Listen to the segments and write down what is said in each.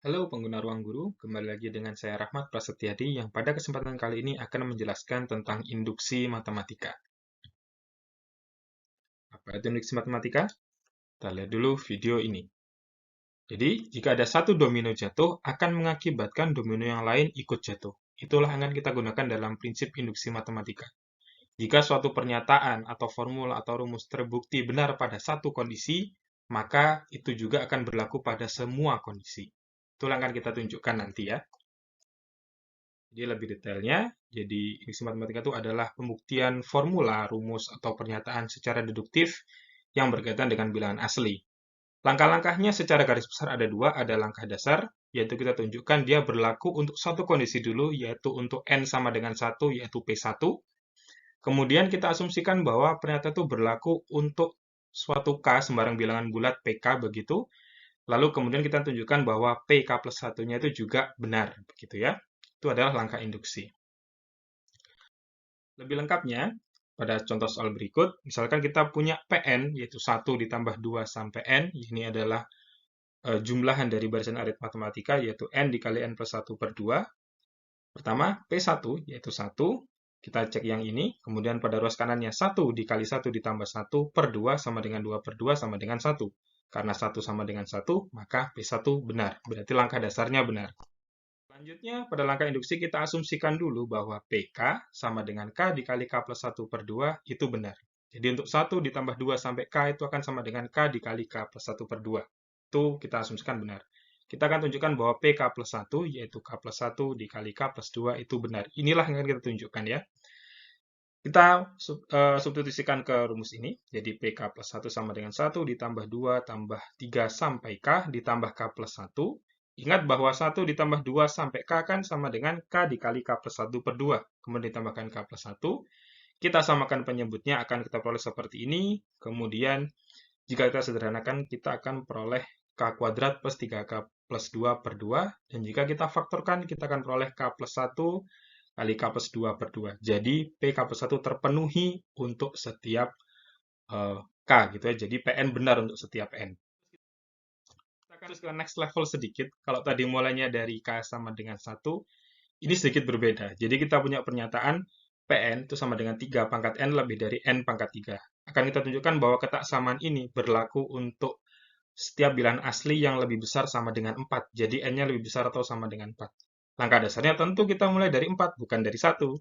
Halo pengguna Ruang Guru, kembali lagi dengan saya Rahmat Prasetyadi yang pada kesempatan kali ini akan menjelaskan tentang induksi matematika. Apa itu induksi matematika? Kita lihat dulu video ini. Jadi, jika ada satu domino jatuh, akan mengakibatkan domino yang lain ikut jatuh. Itulah yang akan kita gunakan dalam prinsip induksi matematika. Jika suatu pernyataan atau formula atau rumus terbukti benar pada satu kondisi, maka itu juga akan berlaku pada semua kondisi. Itulah yang akan kita tunjukkan nanti ya. Jadi lebih detailnya, jadi induksi matematika itu adalah pembuktian formula, rumus, atau pernyataan secara deduktif yang berkaitan dengan bilangan asli. Langkah-langkahnya secara garis besar ada dua, ada langkah dasar, yaitu kita tunjukkan dia berlaku untuk satu kondisi dulu, yaitu untuk N sama dengan 1, yaitu P1. Kemudian kita asumsikan bahwa pernyataan itu berlaku untuk suatu K, sembarang bilangan bulat PK begitu. Lalu kemudian kita tunjukkan bahwa PK plus 1-nya itu juga benar, begitu ya. Itu adalah langkah induksi. Lebih lengkapnya, pada contoh soal berikut, misalkan kita punya Pn, yaitu 1 ditambah 2 sampai N, ini adalah jumlahan dari barisan arit matematika, yaitu N dikali N plus 1 per 2. Pertama, P1, yaitu 1, kita cek yang ini, kemudian pada ruas kanannya 1 dikali 1 ditambah 1 per 2 sama dengan 2 per 2 sama dengan 1. Karena 1 sama dengan 1, maka P1 benar, berarti langkah dasarnya benar. Selanjutnya, pada langkah induksi kita asumsikan dulu bahwa PK sama dengan K dikali K plus 1 per 2 itu benar. Jadi untuk 1 ditambah 2 sampai K itu akan sama dengan K dikali K plus 1 per 2. Itu kita asumsikan benar. Kita akan tunjukkan bahwa PK plus 1 yaitu K plus 1 dikali K plus 2 itu benar. Inilah yang akan kita tunjukkan ya. Kita substitusikan ke rumus ini. Jadi PK plus 1 sama dengan 1 ditambah 2 tambah 3 sampai K ditambah K plus 1. Ingat bahwa 1 ditambah 2 sampai K kan sama dengan K dikali K plus 1 per 2. Kemudian ditambahkan K plus 1. Kita samakan penyebutnya akan kita peroleh seperti ini. Kemudian jika kita sederhanakan, kita akan peroleh K kuadrat plus 3K plus 2 per 2. Dan jika kita faktorkan, kita akan peroleh K plus 1 kali K plus 2 per 2. Jadi, PK plus 1 terpenuhi untuk setiap K gitu ya. Jadi, PN benar untuk setiap N. Kita akan terus ke next level sedikit. Kalau tadi mulainya dari K sama dengan 1, ini sedikit berbeda. Jadi, kita punya pernyataan PN itu sama dengan 3 pangkat N lebih dari N pangkat 3. Akan kita tunjukkan bahwa ketaksamaan ini berlaku untuk setiap bilangan asli yang lebih besar sama dengan 4. Jadi, N-nya lebih besar atau sama dengan 4. Langkah dasarnya tentu kita mulai dari 4, bukan dari 1.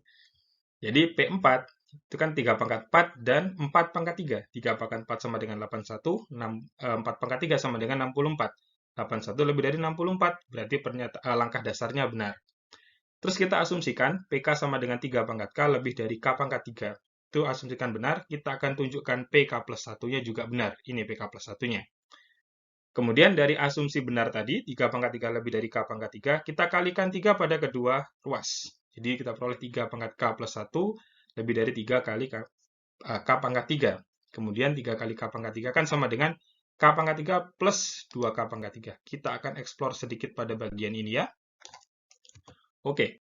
Jadi P4 itu kan 3 pangkat 4 dan 4 pangkat 3. 3 pangkat 4 sama dengan 81, 4 pangkat 3 sama dengan 64. 81 lebih dari 64, berarti langkah dasarnya benar. Terus kita asumsikan PK sama dengan 3 pangkat K lebih dari K pangkat 3. Itu asumsikan benar, kita akan tunjukkan PK plus 1-nya juga benar. Ini PK plus 1-nya. Kemudian dari asumsi benar tadi, 3 pangkat 3 lebih dari K pangkat 3, kita kalikan 3 pada kedua ruas. Jadi kita peroleh 3 pangkat K plus 1 lebih dari 3 kali K pangkat 3. Kemudian 3 kali K pangkat 3 kan sama dengan K pangkat 3 plus 2K pangkat 3. Kita akan eksplor sedikit pada bagian ini ya. Oke.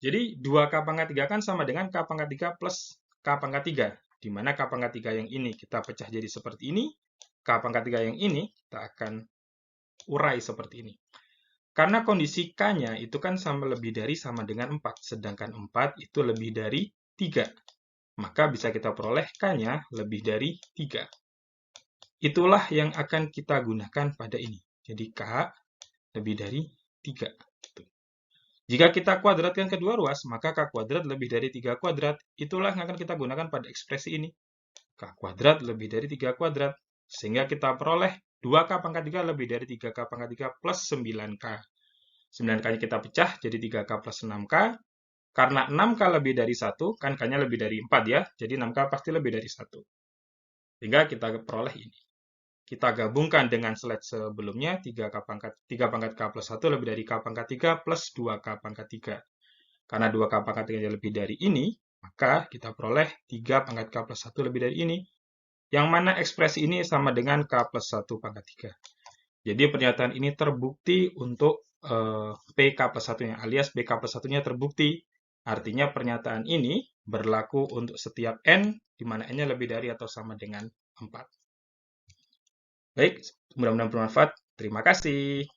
Jadi 2K pangkat 3 kan sama dengan K pangkat 3 plus K pangkat 3. Di mana K pangkat 3 yang ini kita pecah jadi seperti ini. K pangkat 3 yang ini kita akan urai seperti ini. Karena kondisi K-nya itu kan sama lebih dari sama dengan 4, sedangkan 4 itu lebih dari 3. Maka bisa kita peroleh K-nya lebih dari 3. Itulah yang akan kita gunakan pada ini. Jadi K lebih dari 3. Jika kita kuadratkan kedua ruas, maka K kuadrat lebih dari 3 kuadrat. Itulah yang akan kita gunakan pada ekspresi ini. K kuadrat lebih dari 3 kuadrat. Sehingga kita peroleh 2K pangkat 3 lebih dari 3K pangkat 3 plus 9K. 9K-nya kita pecah jadi 3K plus 6K. Karena 6K lebih dari 1, kan K-nya lebih dari 4 ya. Jadi 6K pasti lebih dari 1. Sehingga kita peroleh ini. Kita gabungkan dengan slide sebelumnya, 3 pangkat K plus 1 lebih dari K pangkat 3 plus 2K pangkat 3. Karena 2K pangkat 3 lebih dari ini, maka kita peroleh 3 pangkat K plus 1 lebih dari ini. Yang mana ekspresi ini sama dengan K plus 1 pangkat 3. Jadi pernyataan ini terbukti untuk PK plus 1-nya, alias PK plus 1-nya terbukti. Artinya pernyataan ini berlaku untuk setiap N, di mana N-nya lebih dari atau sama dengan 4. Baik, mudah-mudahan bermanfaat. Terima kasih.